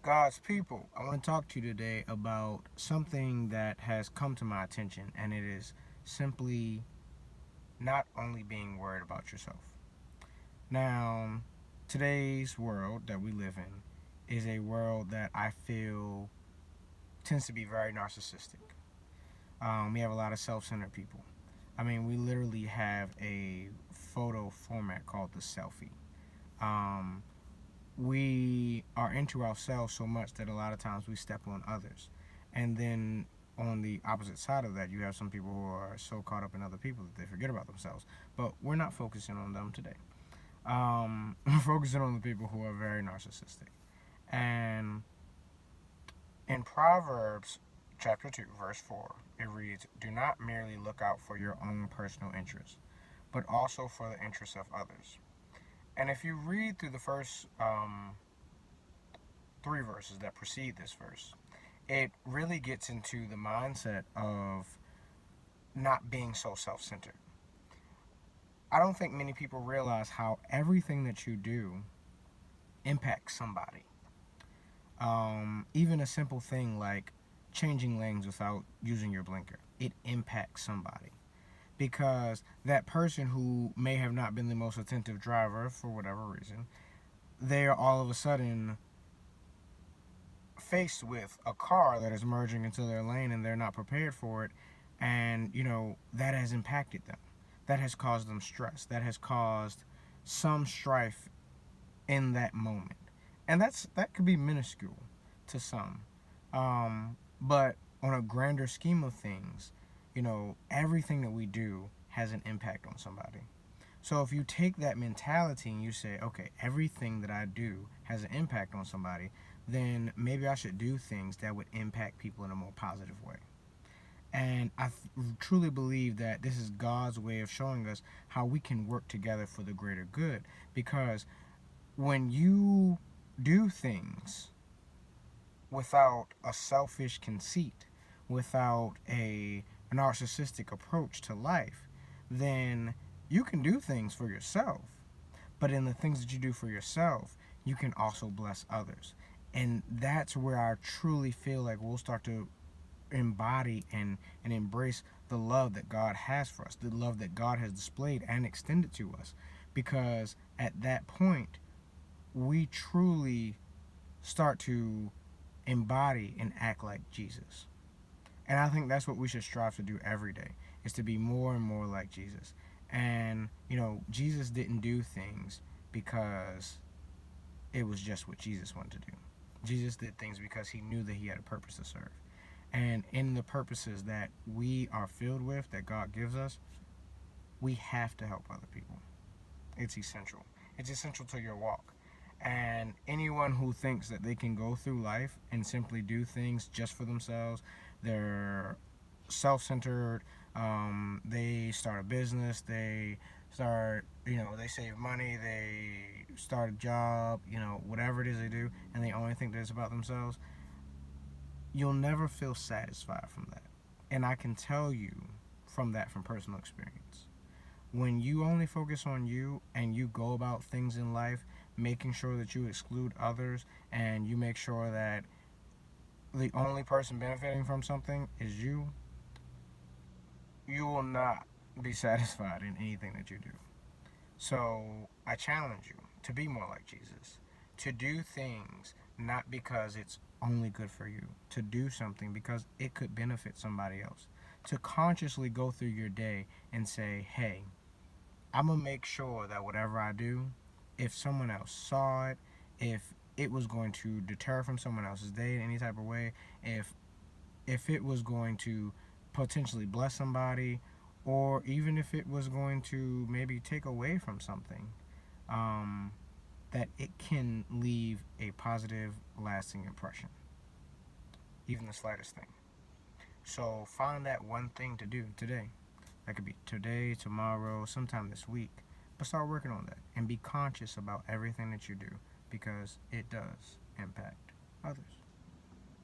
God's people, I want to talk to you today about something that has come to my attention, and it is simply not only being worried about yourself. Now, today's world that we live in is a world that I feel tends to be very narcissistic. We have a lot of self centered people. I mean, we literally have a photo format called the selfie. Um, we are into ourselves so much that a lot of times we step on others. And then on the opposite side of that, you have some people who are so caught up in other people that they forget about themselves. But we're not focusing on them today. We're focusing on the people who are very narcissistic. And in Proverbs chapter 2, verse 4, it reads, "Do not merely look out for your own personal interests, but also for the interests of others." And if you read through the first three verses that precede this verse, it really gets into the mindset of not being so self centered. I don't think many people realize how everything that you do impacts somebody. Even a simple thing like changing lanes without using your blinker, it impacts somebody. Because that person who may have not been the most attentive driver for whatever reason, they are all of a sudden faced with a car that is merging into their lane and they're not prepared for it, and that has impacted them, that has caused them stress, that has caused some strife in that moment. And that could be minuscule to some, but on a grander scheme of things, everything that we do has an impact on somebody. So if you take that mentality and you say, okay, everything that I do has an impact on somebody, then maybe I should do things that would impact people in a more positive way. And truly believe that this is God's way of showing us how we can work together for the greater good. Because when you do things without a selfish conceit, without a narcissistic approach to life, then you can do things for yourself. But in the things that you do for yourself, you can also bless others. And that's where I truly feel like we'll start to embody and embrace the love that God has for us, the love that God has displayed and extended to us. Because at that point, we truly start to embody and act like Jesus. And I think that's what we should strive to do every day, is to be more and more like Jesus. And, Jesus didn't do things because it was just what Jesus wanted to do. Jesus did things because he knew that he had a purpose to serve. And in the purposes that we are filled with, that God gives us, we have to help other people. It's essential. It's essential to your walk. And anyone who thinks that they can go through life and simply do things just for themselves, they're self centered, they start a business, they save money, they start a job, whatever it is they do, and they only think that it's about themselves, you'll never feel satisfied from that. And I can tell you from personal experience. When you only focus on you and you go about things in life making sure that you exclude others and you make sure that the only person benefiting from something is you will not be satisfied in anything that you do. So I challenge you to be more like Jesus, to do things not because it's only good for you, to do something because it could benefit somebody else, to consciously go through your day and say, hey, I'm gonna make sure that whatever I do, if someone else saw it, if it was going to deter from someone else's day in any type of way, if it was going to potentially bless somebody, or even if it was going to maybe take away from something, um, that it can leave a positive, lasting impression, even the slightest thing. So find that one thing to do today. That could be today, tomorrow, sometime this week. But start working on that and be conscious about everything that you do because it does impact others.